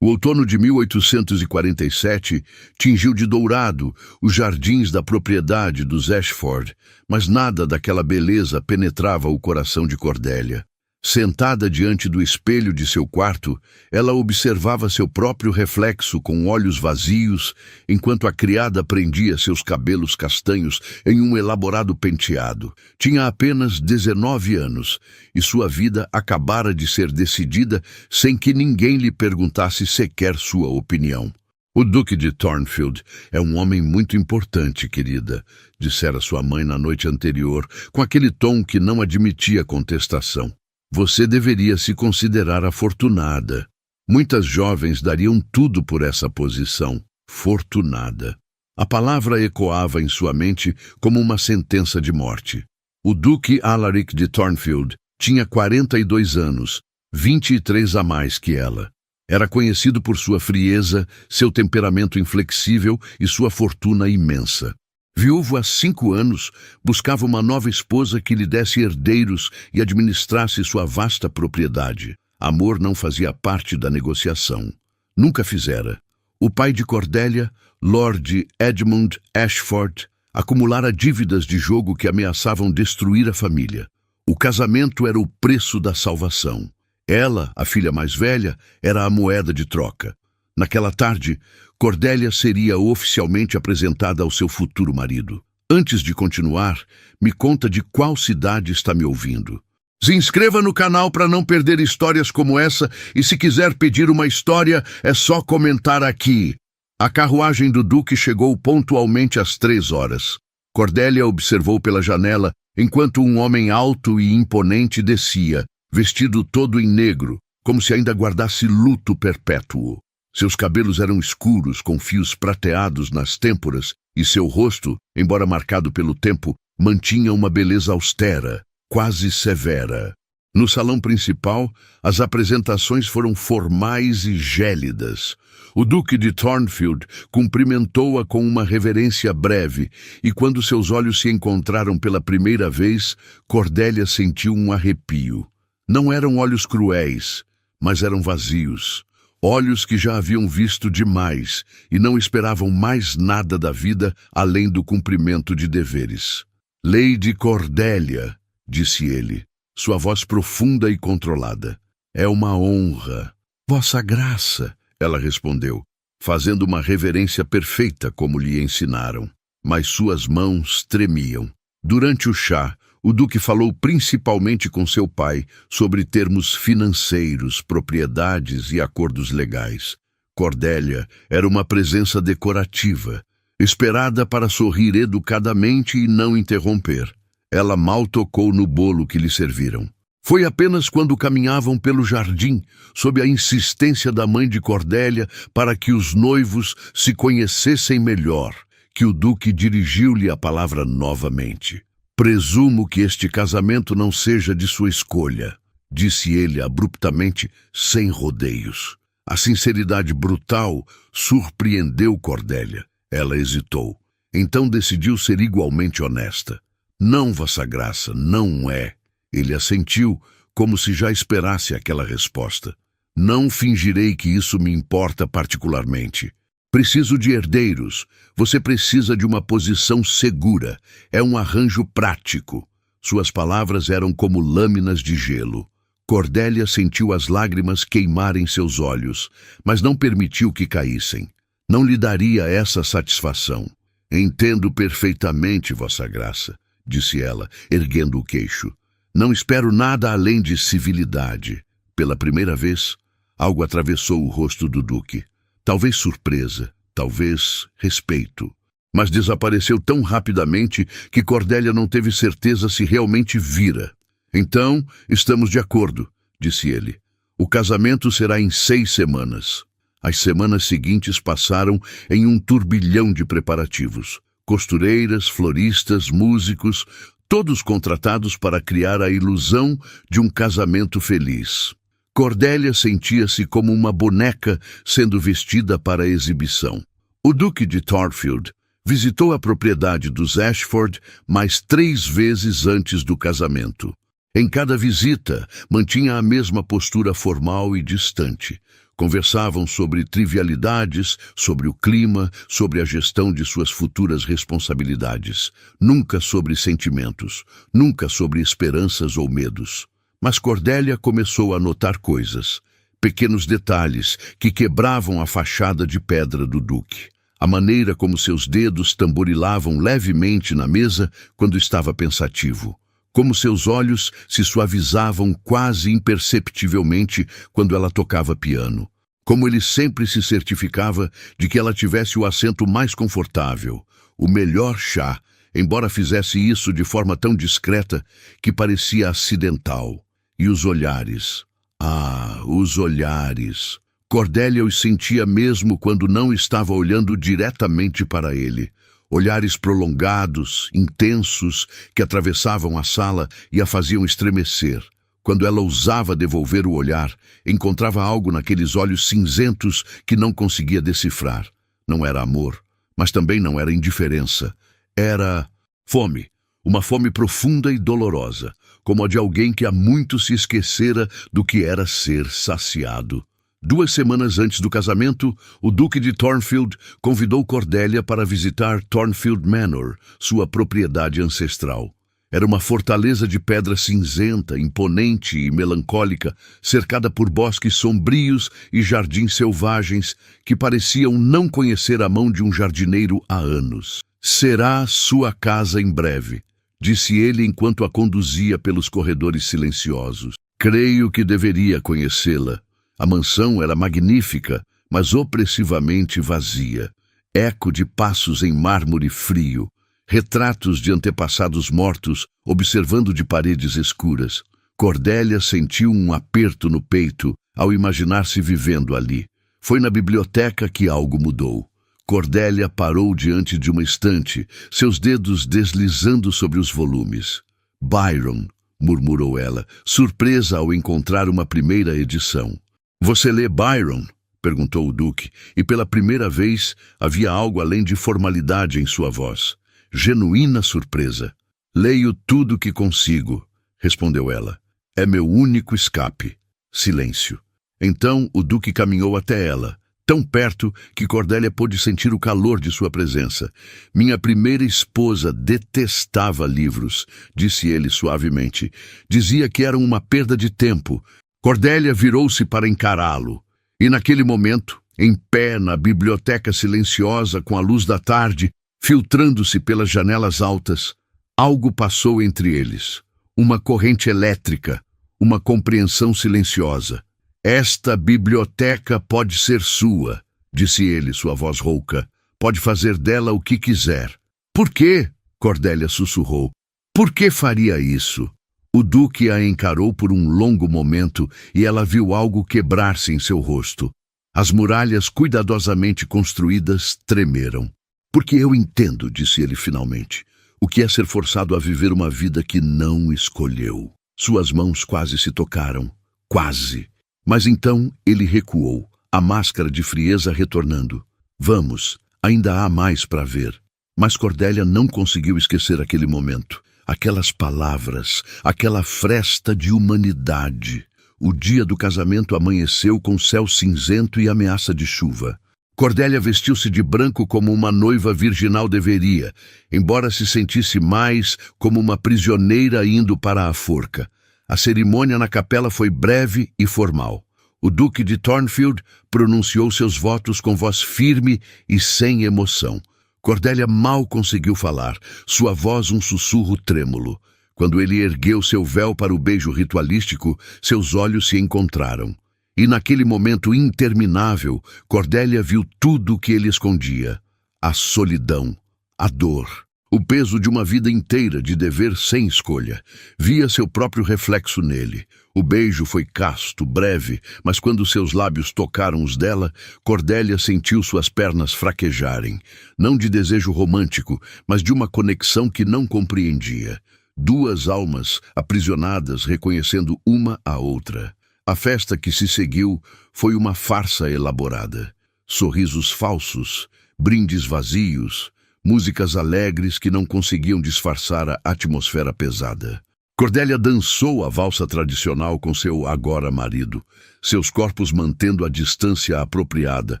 O outono de 1847 tingiu de dourado os jardins da propriedade dos Ashford, mas nada daquela beleza penetrava o coração de Cordélia. Sentada diante do espelho de seu quarto, ela observava seu próprio reflexo com olhos vazios, enquanto a criada prendia seus cabelos castanhos em um elaborado penteado. Tinha apenas 19 anos, e sua vida acabara de ser decidida sem que ninguém lhe perguntasse sequer sua opinião. "O Duque de Thornfield é um homem muito importante, querida", dissera sua mãe na noite anterior, com aquele tom que não admitia contestação. "Você deveria se considerar afortunada. Muitas jovens dariam tudo por essa posição. Fortunada." A palavra ecoava em sua mente como uma sentença de morte. O Duque Alaric de Thornfield tinha 42 anos, 23 a mais que ela. Era conhecido por sua frieza, seu temperamento inflexível e sua fortuna imensa. Viúvo há 5 anos, buscava uma nova esposa que lhe desse herdeiros e administrasse sua vasta propriedade. Amor não fazia parte da negociação. Nunca fizera. O pai de Cordélia, Lord Edmund Ashford, acumulara dívidas de jogo que ameaçavam destruir a família. O casamento era o preço da salvação. Ela, a filha mais velha, era a moeda de troca. Naquela tarde, Cordélia seria oficialmente apresentada ao seu futuro marido. Antes de continuar, me conta de qual cidade está me ouvindo. Se inscreva no canal para não perder histórias como essa, e se quiser pedir uma história, é só comentar aqui. A carruagem do Duque chegou pontualmente às 3 horas. Cordélia observou pela janela, enquanto um homem alto e imponente descia, vestido todo em negro, como se ainda guardasse luto perpétuo. Seus cabelos eram escuros, com fios prateados nas têmporas, e seu rosto, embora marcado pelo tempo, mantinha uma beleza austera, quase severa. No salão principal, as apresentações foram formais e gélidas. O Duque de Thornfield cumprimentou-a com uma reverência breve, e quando seus olhos se encontraram pela primeira vez, Cordélia sentiu um arrepio. Não eram olhos cruéis, mas eram vazios. Olhos que já haviam visto demais e não esperavam mais nada da vida além do cumprimento de deveres. "Lady Cordélia", disse ele, sua voz profunda e controlada. "É uma honra." "Vossa Graça", ela respondeu, fazendo uma reverência perfeita como lhe ensinaram. Mas suas mãos tremiam. Durante o chá, o Duque falou principalmente com seu pai sobre termos financeiros, propriedades e acordos legais. Cordélia era uma presença decorativa, esperada para sorrir educadamente e não interromper. Ela mal tocou no bolo que lhe serviram. Foi apenas quando caminhavam pelo jardim, sob a insistência da mãe de Cordélia para que os noivos se conhecessem melhor, que o Duque dirigiu-lhe a palavra novamente. "Presumo que este casamento não seja de sua escolha", disse ele abruptamente, sem rodeios. A sinceridade brutal surpreendeu Cordélia. Ela hesitou. Então decidiu ser igualmente honesta. "Não, Vossa Graça, não é." Ele assentiu, como se já esperasse aquela resposta. "Não fingirei que isso me importa particularmente. Preciso de herdeiros. Você precisa de uma posição segura. É um arranjo prático." Suas palavras eram como lâminas de gelo. Cordélia sentiu as lágrimas queimarem seus olhos, mas não permitiu que caíssem. Não lhe daria essa satisfação. "Entendo perfeitamente, Vossa Graça", disse ela, erguendo o queixo. "Não espero nada além de civilidade." Pela primeira vez, algo atravessou o rosto do Duque. Talvez surpresa, talvez respeito. Mas desapareceu tão rapidamente que Cordélia não teve certeza se realmente vira. "Então, estamos de acordo", disse ele. "O casamento será em 6 semanas." As semanas seguintes passaram em um turbilhão de preparativos. Costureiras, floristas, músicos, todos contratados para criar a ilusão de um casamento feliz. Cordélia sentia-se como uma boneca sendo vestida para a exibição. O Duque de Thornfield visitou a propriedade dos Ashford mais 3 vezes antes do casamento. Em cada visita, mantinha a mesma postura formal e distante, Conversavam sobre trivialidades, sobre o clima, sobre a gestão de suas futuras responsabilidades. Nunca sobre sentimentos, nunca sobre esperanças ou medos. Mas Cordélia começou a notar coisas, pequenos detalhes que quebravam a fachada de pedra do Duque. A maneira como seus dedos tamborilavam levemente na mesa quando estava pensativo. Como seus olhos se suavizavam quase imperceptivelmente quando ela tocava piano. Como ele sempre se certificava de que ela tivesse o assento mais confortável, o melhor chá, embora fizesse isso de forma tão discreta que parecia acidental. E os olhares. Ah, os olhares. Cordélia os sentia mesmo quando não estava olhando diretamente para ele. Olhares prolongados, intensos, que atravessavam a sala e a faziam estremecer. Quando ela ousava devolver o olhar, encontrava algo naqueles olhos cinzentos que não conseguia decifrar. Não era amor, mas também não era indiferença. Era fome, uma fome profunda e dolorosa, como a de alguém que há muito se esquecera do que era ser saciado. 2 semanas antes do casamento, o Duque de Thornfield convidou Cordélia para visitar Thornfield Manor, sua propriedade ancestral. Era uma fortaleza de pedra cinzenta, imponente e melancólica, cercada por bosques sombrios e jardins selvagens que pareciam não conhecer a mão de um jardineiro há anos. "Será sua casa em breve", disse ele enquanto a conduzia pelos corredores silenciosos. "Creio que deveria conhecê-la." A mansão era magnífica, mas opressivamente vazia. Eco de passos em mármore frio, retratos de antepassados mortos observando de paredes escuras. Cordélia sentiu um aperto no peito ao imaginar-se vivendo ali. Foi na biblioteca que algo mudou. Cordélia parou diante de uma estante, seus dedos deslizando sobre os volumes. "Byron", murmurou ela, surpresa ao encontrar uma primeira edição. "Você lê Byron?", perguntou o Duque, e pela primeira vez havia algo além de formalidade em sua voz. Genuína surpresa. "Leio tudo o que consigo", respondeu ela. "É meu único escape." Silêncio. Então o Duque caminhou até ela, tão perto que Cordélia pôde sentir o calor de sua presença. "Minha primeira esposa detestava livros", disse ele suavemente. "Dizia que eram uma perda de tempo." Cordélia virou-se para encará-lo. E naquele momento, em pé na biblioteca silenciosa com a luz da tarde, filtrando-se pelas janelas altas, algo passou entre eles. Uma corrente elétrica, uma compreensão silenciosa. "Esta biblioteca pode ser sua", disse ele, sua voz rouca. "Pode fazer dela o que quiser." "Por quê?", Cordélia sussurrou. "Por que faria isso?" O Duque a encarou por um longo momento e ela viu algo quebrar-se em seu rosto. As muralhas cuidadosamente construídas tremeram. "Porque eu entendo", disse ele finalmente, "o que é ser forçado a viver uma vida que não escolheu." Suas mãos quase se tocaram. Quase. Mas então ele recuou, a máscara de frieza retornando. "Vamos, ainda há mais para ver." Mas Cordélia não conseguiu esquecer aquele momento. Aquelas palavras, aquela fresta de humanidade. O dia do casamento amanheceu com céu cinzento e ameaça de chuva. Cordélia vestiu-se de branco como uma noiva virginal deveria, embora se sentisse mais como uma prisioneira indo para a forca. A cerimônia na capela foi breve e formal. O Duque de Thornfield pronunciou seus votos com voz firme e sem emoção. Cordélia mal conseguiu falar, sua voz um sussurro trêmulo. Quando ele ergueu seu véu para o beijo ritualístico, seus olhos se encontraram. E naquele momento interminável, Cordélia viu tudo o que ele escondia. A solidão, a dor, o peso de uma vida inteira de dever sem escolha. Via seu próprio reflexo nele. O beijo foi casto, breve, mas quando seus lábios tocaram os dela, Cordélia sentiu suas pernas fraquejarem. Não de desejo romântico, mas de uma conexão que não compreendia. 2 almas aprisionadas reconhecendo uma a outra. A festa que se seguiu foi uma farsa elaborada. Sorrisos falsos, brindes vazios, músicas alegres que não conseguiam disfarçar a atmosfera pesada. Cordélia dançou a valsa tradicional com seu agora marido, seus corpos mantendo a distância apropriada,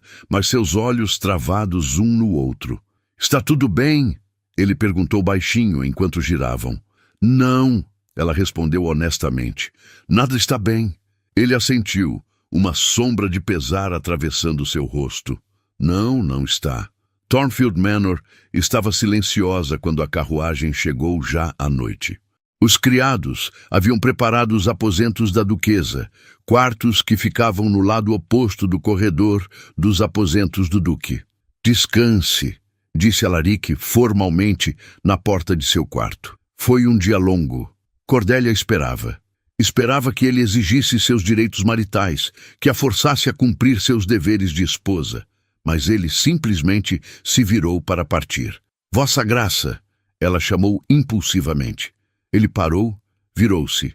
mas seus olhos travados um no outro. "Está tudo bem?" ele perguntou baixinho enquanto giravam. "Não", ela respondeu honestamente. "Nada está bem." Ele assentiu, uma sombra de pesar atravessando seu rosto. "Não, não está." Thornfield Manor estava silenciosa quando a carruagem chegou já à noite. Os criados haviam preparado os aposentos da duquesa, quartos que ficavam no lado oposto do corredor dos aposentos do duque. "Descanse", disse Alaric formalmente na porta de seu quarto. Foi um dia longo. Cordélia esperava. Esperava que ele exigisse seus direitos maritais, que a forçasse a cumprir seus deveres de esposa. Mas ele simplesmente se virou para partir. "Vossa Graça", ela chamou impulsivamente. Ele parou, virou-se.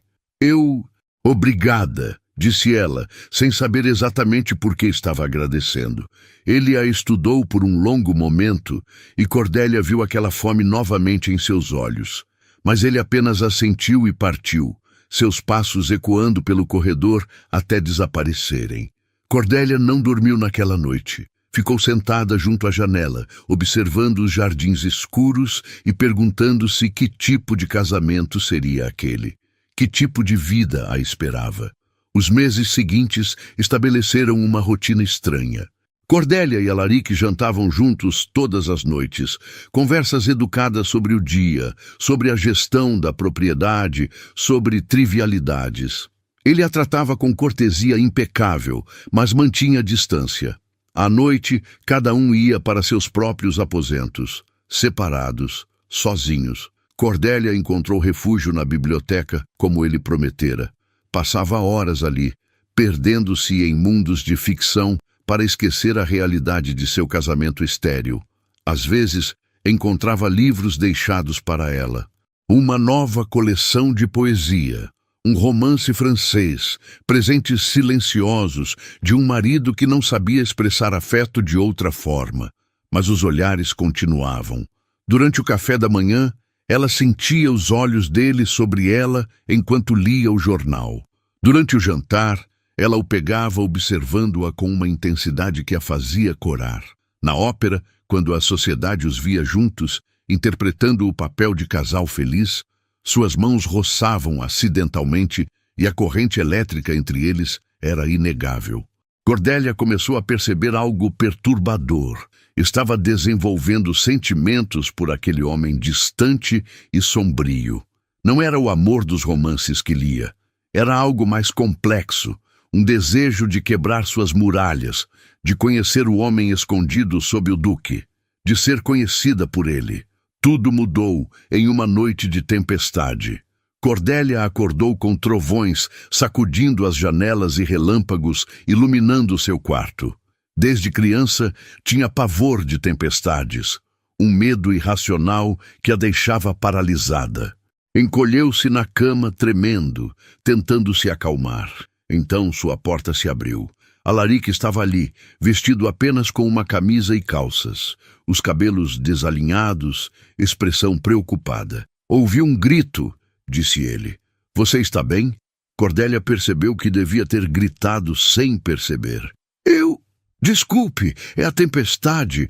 Obrigada", disse ela, sem saber exatamente por que estava agradecendo. Ele a estudou por um longo momento e Cordélia viu aquela fome novamente em seus olhos. Mas ele apenas assentiu e partiu, seus passos ecoando pelo corredor até desaparecerem. Cordélia não dormiu naquela noite. Ficou sentada junto à janela, observando os jardins escuros e perguntando-se que tipo de casamento seria aquele. Que tipo de vida a esperava. Os meses seguintes estabeleceram uma rotina estranha. Cordélia e Alaric jantavam juntos todas as noites, conversas educadas sobre o dia, sobre a gestão da propriedade, sobre trivialidades. Ele a tratava com cortesia impecável, mas mantinha distância. À noite, cada um ia para seus próprios aposentos, separados, sozinhos. Cordélia encontrou refúgio na biblioteca, como ele prometera. Passava horas ali, perdendo-se em mundos de ficção para esquecer a realidade de seu casamento estéril. Às vezes, encontrava livros deixados para ela. Uma nova coleção de poesia. Um romance francês, presentes silenciosos de um marido que não sabia expressar afeto de outra forma. Mas os olhares continuavam. Durante o café da manhã, ela sentia os olhos dele sobre ela enquanto lia o jornal. Durante o jantar, ela o pegava observando-a com uma intensidade que a fazia corar. Na ópera, quando a sociedade os via juntos, interpretando o papel de casal feliz, suas mãos roçavam acidentalmente e a corrente elétrica entre eles era inegável. Cordélia começou a perceber algo perturbador. Estava desenvolvendo sentimentos por aquele homem distante e sombrio. Não era o amor dos romances que lia. Era algo mais complexo, um desejo de quebrar suas muralhas, de conhecer o homem escondido sob o duque, de ser conhecida por ele. Tudo mudou em uma noite de tempestade. Cordélia acordou com trovões, sacudindo as janelas e relâmpagos, iluminando seu quarto. Desde criança, tinha pavor de tempestades, um medo irracional que a deixava paralisada. Encolheu-se na cama, tremendo, tentando se acalmar. Então sua porta se abriu. Alaric estava ali, vestido apenas com uma camisa e calças, os cabelos desalinhados, expressão preocupada. "Ouvi um grito", disse ele. "Você está bem?" Cordélia percebeu que devia ter gritado sem perceber. Desculpe, é a tempestade,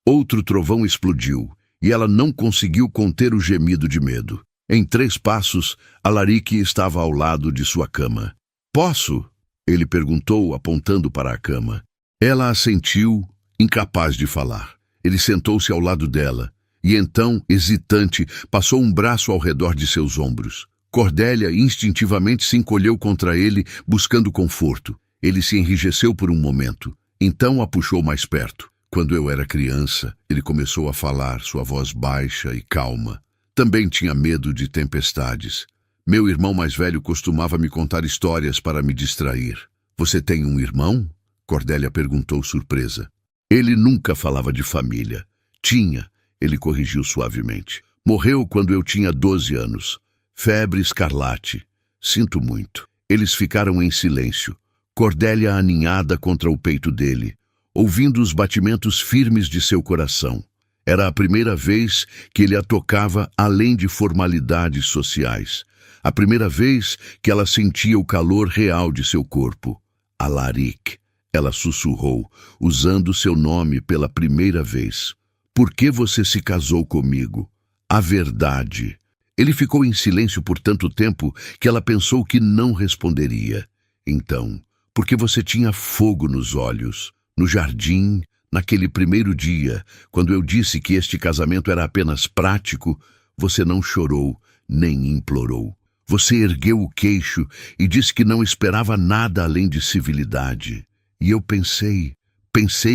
Outro trovão explodiu, e ela não conseguiu conter o gemido de medo. Em 3 passos, Alaric estava ao lado de sua cama. "Posso?" ele perguntou, apontando para a cama. Ela assentiu, incapaz de falar. Ele sentou-se ao lado dela, e então, hesitante, passou um braço ao redor de seus ombros. Cordélia instintivamente se encolheu contra ele, buscando conforto. Ele se enrijeceu por um momento. Então a puxou mais perto. "Quando eu era criança", ele começou a falar, sua voz baixa e calma. "Também tinha medo de tempestades. Meu irmão mais velho costumava me contar histórias para me distrair." "Você tem um irmão?" Cordélia perguntou surpresa. Ele nunca falava de família. "Tinha", ele corrigiu suavemente. "Morreu quando eu tinha 12 anos. Febre escarlate. Sinto muito." Eles ficaram em silêncio. Cordélia aninhada contra o peito dele, ouvindo os batimentos firmes de seu coração. Era a primeira vez que ele a tocava além de formalidades sociais. A primeira vez que ela sentia o calor real de seu corpo. Alaric, ela sussurrou, usando seu nome pela primeira vez. Por que você se casou comigo? A verdade. Ele ficou em silêncio por tanto tempo que ela pensou que não responderia. Então, porque você tinha fogo nos olhos, no jardim, naquele primeiro dia, quando eu disse que este casamento era apenas prático, você não chorou, nem implorou. Você ergueu o queixo e disse que não esperava nada além de civilidade. E eu pensei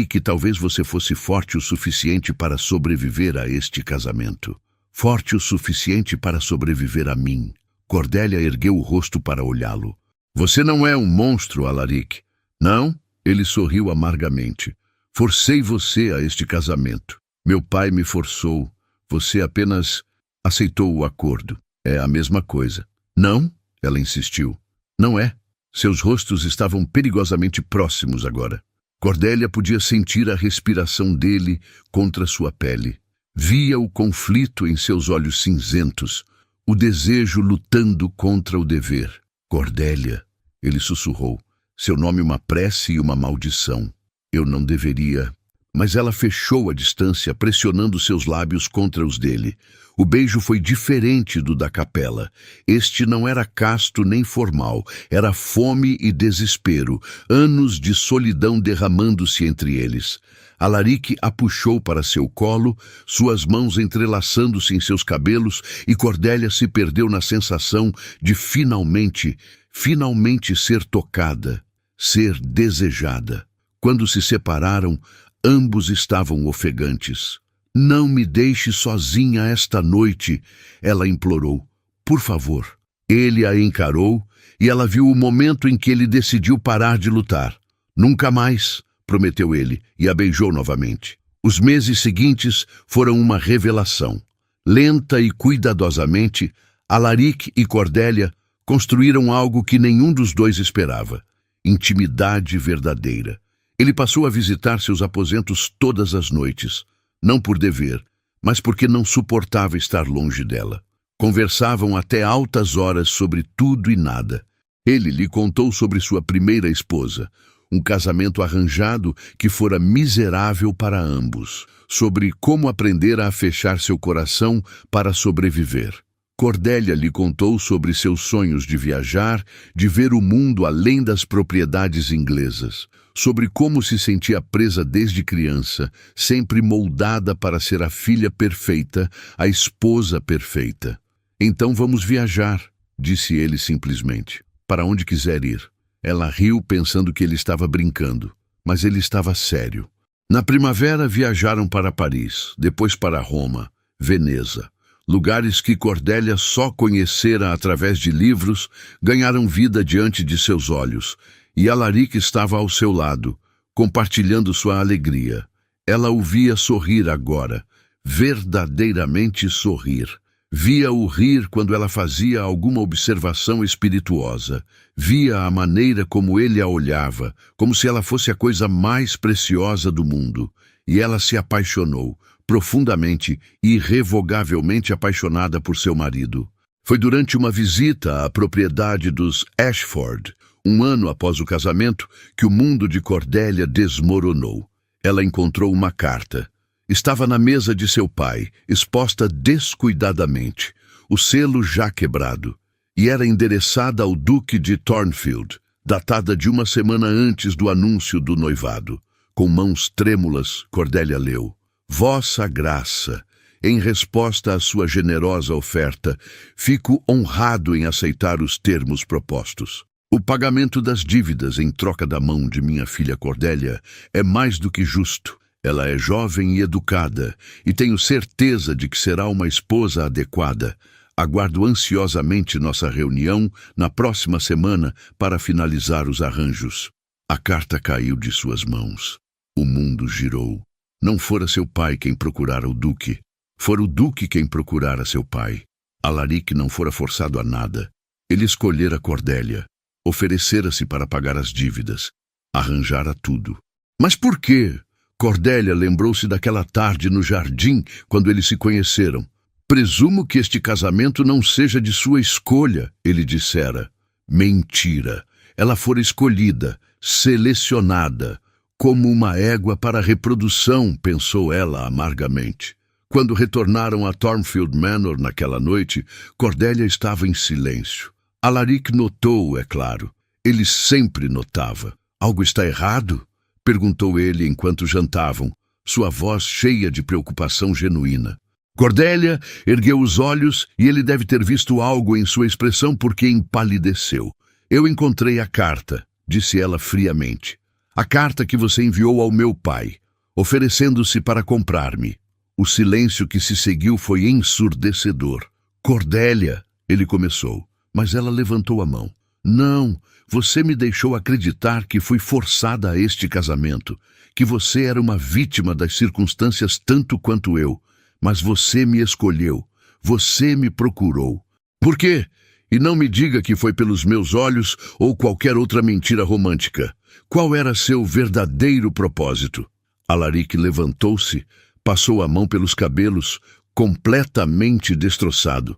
que talvez você fosse forte o suficiente para sobreviver a este casamento. Forte o suficiente para sobreviver a mim. Cordélia ergueu o rosto para olhá-lo. Você não é um monstro, Alaric. Não? Ele sorriu amargamente. Forcei você a este casamento. Meu pai me forçou. Você apenas aceitou o acordo. É a mesma coisa. Não? Ela insistiu. Não é. Seus rostos estavam perigosamente próximos agora. Cordélia podia sentir a respiração dele contra sua pele. Via o conflito em seus olhos cinzentos, o desejo lutando contra o dever. Cordélia, ele sussurrou, seu nome uma prece e uma maldição. Eu não deveria... Mas ela fechou a distância, pressionando seus lábios contra os dele. O beijo foi diferente do da capela. Este não era casto nem formal. Era fome e desespero, anos de solidão derramando-se entre eles. Alaric a puxou para seu colo, suas mãos entrelaçando-se em seus cabelos, e Cordélia se perdeu na sensação de finalmente ser tocada, ser desejada. Quando se separaram, ambos estavam ofegantes. Não me deixe sozinha esta noite, ela implorou. Por favor. Ele a encarou e ela viu o momento em que ele decidiu parar de lutar. Nunca mais, prometeu ele, e a beijou novamente. Os meses seguintes foram uma revelação. Lenta e cuidadosamente, Alaric e Cordélia construíram algo que nenhum dos dois esperava. Intimidade verdadeira. Ele passou a visitar seus aposentos todas as noites, não por dever, mas porque não suportava estar longe dela. Conversavam até altas horas sobre tudo e nada. Ele lhe contou sobre sua primeira esposa, um casamento arranjado que fora miserável para ambos, sobre como aprender a fechar seu coração para sobreviver. Cordélia lhe contou sobre seus sonhos de viajar, de ver o mundo além das propriedades inglesas, sobre como se sentia presa desde criança, sempre moldada para ser a filha perfeita, a esposa perfeita. Então vamos viajar, disse ele simplesmente, para onde quiser ir. Ela riu pensando que ele estava brincando, mas ele estava sério. Na primavera viajaram para Paris, depois para Roma, Veneza. Lugares que Cordélia só conhecera através de livros ganharam vida diante de seus olhos, e Alaric estava ao seu lado, compartilhando sua alegria. Ela o via sorrir agora, verdadeiramente sorrir. Via-o rir quando ela fazia alguma observação espirituosa. Via a maneira como ele a olhava, como se ela fosse a coisa mais preciosa do mundo. E ela se apaixonou, profundamente e irrevogavelmente apaixonada por seu marido. Foi durante uma visita à propriedade dos Ashford, um ano após o casamento, que o mundo de Cordélia desmoronou. Ela encontrou uma carta. Estava na mesa de seu pai, exposta descuidadamente, o selo já quebrado, e era endereçada ao Duque de Thornfield, datada de uma semana antes do anúncio do noivado. Com mãos trêmulas, Cordélia leu: Vossa Graça, em resposta à sua generosa oferta, fico honrado em aceitar os termos propostos. O pagamento das dívidas em troca da mão de minha filha Cordélia é mais do que justo. Ela é jovem e educada, e tenho certeza de que será uma esposa adequada. Aguardo ansiosamente nossa reunião na próxima semana para finalizar os arranjos. A carta caiu de suas mãos. O mundo girou. Não fora seu pai quem procurara o Duque. Fora o Duque quem procurara seu pai. Alaric não fora forçado a nada. Ele escolhera Cordélia. Oferecera-se para pagar as dívidas. Arranjara tudo. Mas por quê? Cordélia lembrou-se daquela tarde no jardim, quando eles se conheceram. Presumo que este casamento não seja de sua escolha, ele dissera. Mentira. Ela fora escolhida, selecionada, como uma égua para a reprodução, pensou ela amargamente. Quando retornaram a Thornfield Manor naquela noite, Cordélia estava em silêncio. Alaric notou, é claro. Ele sempre notava. Algo está errado? Perguntou ele enquanto jantavam, sua voz cheia de preocupação genuína. Cordélia ergueu os olhos e ele deve ter visto algo em sua expressão porque empalideceu. Eu encontrei a carta, disse ela friamente. A carta que você enviou ao meu pai, oferecendo-se para comprar-me. O silêncio que se seguiu foi ensurdecedor. Cordélia, ele começou, mas ela levantou a mão. Não, você me deixou acreditar que fui forçada a este casamento, que você era uma vítima das circunstâncias tanto quanto eu. Mas você me escolheu, você me procurou. Por quê? E não me diga que foi pelos meus olhos ou qualquer outra mentira romântica. Qual era seu verdadeiro propósito? Alaric levantou-se, passou a mão pelos cabelos, completamente destroçado.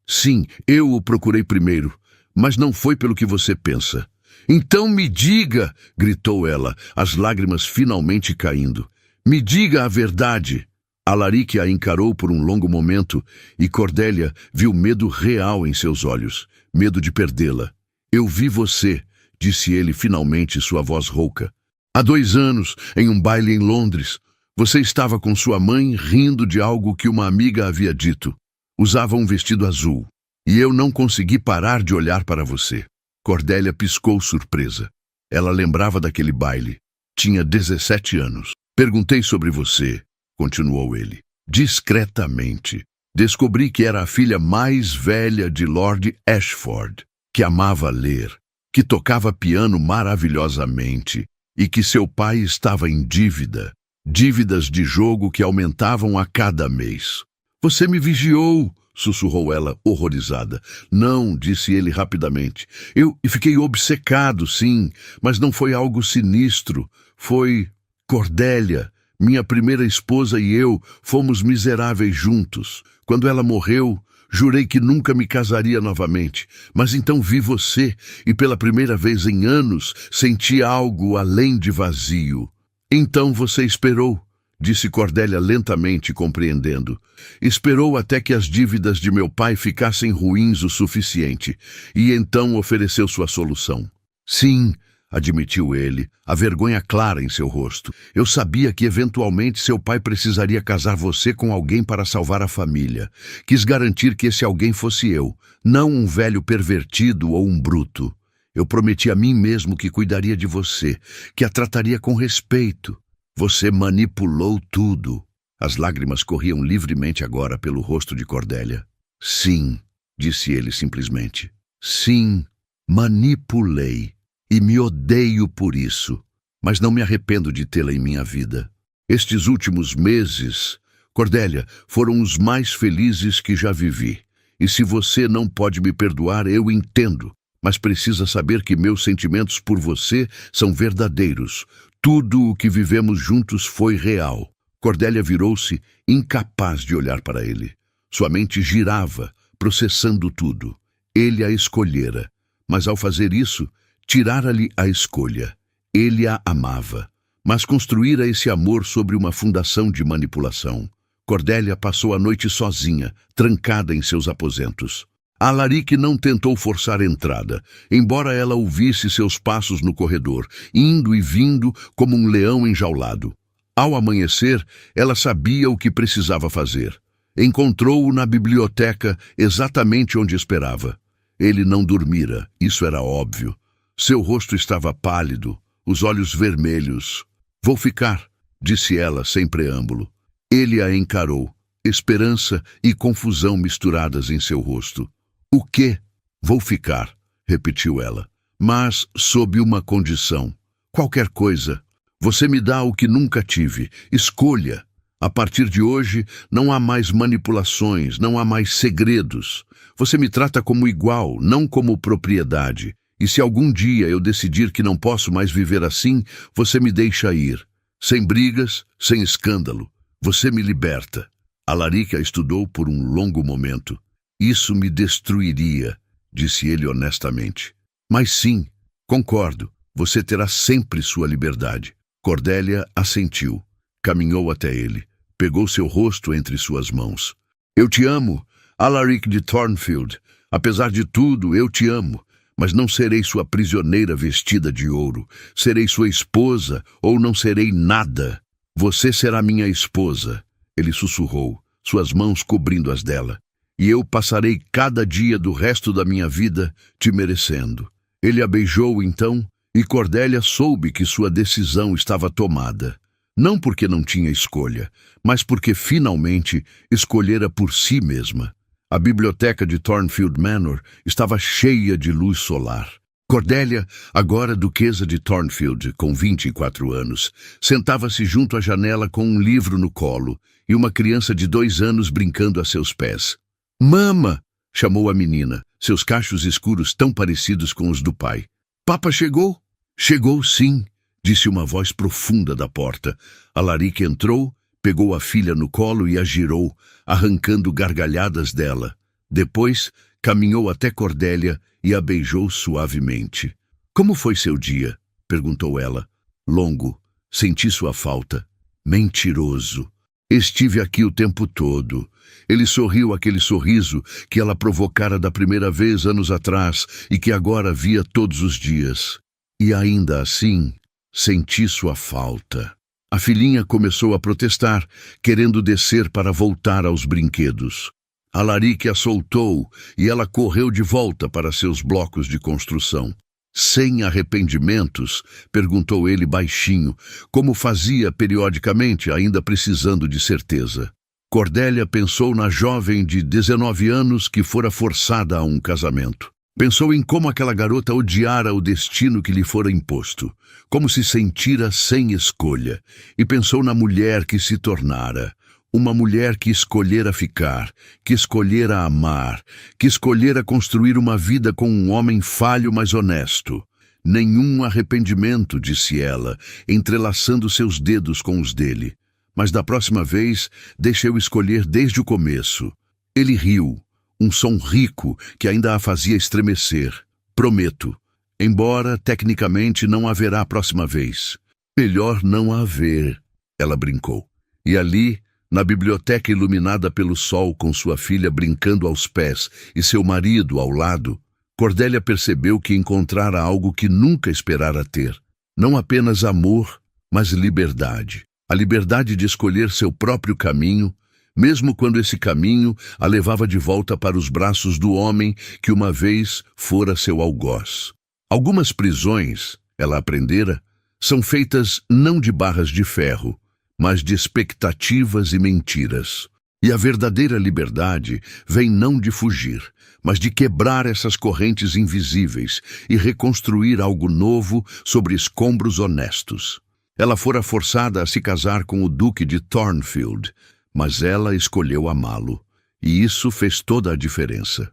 Sim, eu o procurei primeiro, mas não foi pelo que você pensa. Então me diga, gritou ela, as lágrimas finalmente caindo. Me diga a verdade. Alaric a encarou por um longo momento e Cordélia viu medo real em seus olhos, medo de perdê-la. Eu vi você, disse ele finalmente, sua voz rouca. Há 2 anos, em um baile em Londres, você estava com sua mãe rindo de algo que uma amiga havia dito. Usava um vestido azul. E eu não consegui parar de olhar para você. Cordélia piscou surpresa. Ela lembrava daquele baile. Tinha 17 anos. Perguntei sobre você, continuou ele, discretamente. Descobri que era a filha mais velha de Lord Ashford, que amava ler, que tocava piano maravilhosamente e que seu pai estava em dívidas de jogo que aumentavam a cada mês. Você me vigiou, sussurrou ela, horrorizada. Não, disse ele rapidamente. Eu fiquei obcecado, sim, mas não foi algo sinistro. Foi Cordélia. Minha primeira esposa e eu fomos miseráveis juntos. Quando ela morreu, jurei que nunca me casaria novamente. Mas então vi você e pela primeira vez em anos senti algo além de vazio. Então você esperou, disse Cordélia lentamente, compreendendo. Esperou até que as dívidas de meu pai ficassem ruins o suficiente e então ofereceu sua solução. Sim, admitiu ele, a vergonha clara em seu rosto. Eu sabia que eventualmente seu pai precisaria casar você com alguém para salvar a família. Quis garantir que esse alguém fosse eu, não um velho pervertido ou um bruto. Eu prometi a mim mesmo que cuidaria de você, que a trataria com respeito. Você manipulou tudo. As lágrimas corriam livremente agora pelo rosto de Cordélia. Sim, disse ele simplesmente. Sim, manipulei. E me odeio por isso, mas não me arrependo de tê-la em minha vida. Estes últimos meses, Cordélia, foram os mais felizes que já vivi. E se você não pode me perdoar, eu entendo, mas precisa saber que meus sentimentos por você são verdadeiros. Tudo o que vivemos juntos foi real. Cordélia virou-se, incapaz de olhar para ele. Sua mente girava, processando tudo. Ele a escolhera, mas ao fazer isso, tirara-lhe a escolha. Ele a amava, mas construíra esse amor sobre uma fundação de manipulação. Cordélia passou a noite sozinha, trancada em seus aposentos. Alaric não tentou forçar a entrada, embora ela ouvisse seus passos no corredor, indo e vindo como um leão enjaulado. Ao amanhecer, ela sabia o que precisava fazer. Encontrou-o na biblioteca exatamente onde esperava. Ele não dormira, isso era óbvio. Seu rosto estava pálido, os olhos vermelhos. Vou ficar, disse ela sem preâmbulo. Ele a encarou, esperança e confusão misturadas em seu rosto. O quê? Vou ficar, repetiu ela, mas sob uma condição. Qualquer coisa. Você me dá o que nunca tive. Escolha. A partir de hoje, não há mais manipulações, não há mais segredos. Você me trata como igual, não como propriedade. E se algum dia eu decidir que não posso mais viver assim, você me deixa ir. Sem brigas, sem escândalo. Você me liberta. Alaric a estudou por um longo momento. Isso me destruiria, disse ele honestamente. Mas sim, concordo, você terá sempre sua liberdade. Cordélia assentiu. Caminhou até ele. Pegou seu rosto entre suas mãos. Eu te amo, Alaric de Thornfield. Apesar de tudo, eu te amo. Mas não serei sua prisioneira vestida de ouro. Serei sua esposa ou não serei nada. Você será minha esposa. Ele sussurrou, suas mãos cobrindo as dela. E eu passarei cada dia do resto da minha vida te merecendo. Ele a beijou então, e Cordélia soube que sua decisão estava tomada. Não porque não tinha escolha, mas porque finalmente escolhera por si mesma. A biblioteca de Thornfield Manor estava cheia de luz solar. Cordélia, agora duquesa de Thornfield, com 24 anos, sentava-se junto à janela com um livro no colo e uma criança de 2 anos brincando a seus pés. Mama! Chamou a menina, seus cachos escuros tão parecidos com os do pai. Papa chegou? Chegou, sim, disse uma voz profunda da porta. Alaric entrou, pegou a filha no colo e a girou, arrancando gargalhadas dela. Depois, caminhou até Cordélia e a beijou suavemente. Como foi seu dia? Perguntou ela. Longo. Senti sua falta. Mentiroso. Estive aqui o tempo todo. Ele sorriu aquele sorriso que ela provocara da primeira vez anos atrás e que agora via todos os dias. E ainda assim, senti sua falta. A filhinha começou a protestar, querendo descer para voltar aos brinquedos. Alaric a soltou e ela correu de volta para seus blocos de construção. Sem arrependimentos? Perguntou ele baixinho, como fazia periodicamente, ainda precisando de certeza. Cordélia pensou na jovem de 19 anos que fora forçada a um casamento. Pensou em como aquela garota odiara o destino que lhe fora imposto, como se sentira sem escolha, e pensou na mulher que se tornara. Uma mulher que escolhera ficar, que escolhera amar, que escolhera construir uma vida com um homem falho mas honesto. Nenhum arrependimento, disse ela, entrelaçando seus dedos com os dele. Mas da próxima vez, deixe-o escolher desde o começo. Ele riu, um som rico que ainda a fazia estremecer. Prometo, embora tecnicamente não haverá próxima vez. Melhor não haver, ela brincou. E ali, na biblioteca iluminada pelo sol com sua filha brincando aos pés e seu marido ao lado, Cordélia percebeu que encontrara algo que nunca esperara ter. Não apenas amor, mas liberdade. A liberdade de escolher seu próprio caminho, mesmo quando esse caminho a levava de volta para os braços do homem que uma vez fora seu algoz. Algumas prisões, ela aprendera, são feitas não de barras de ferro, mas de expectativas e mentiras. E a verdadeira liberdade vem não de fugir, mas de quebrar essas correntes invisíveis e reconstruir algo novo sobre escombros honestos. Ela fora forçada a se casar com o Duque de Thornfield, mas ela escolheu amá-lo, e isso fez toda a diferença.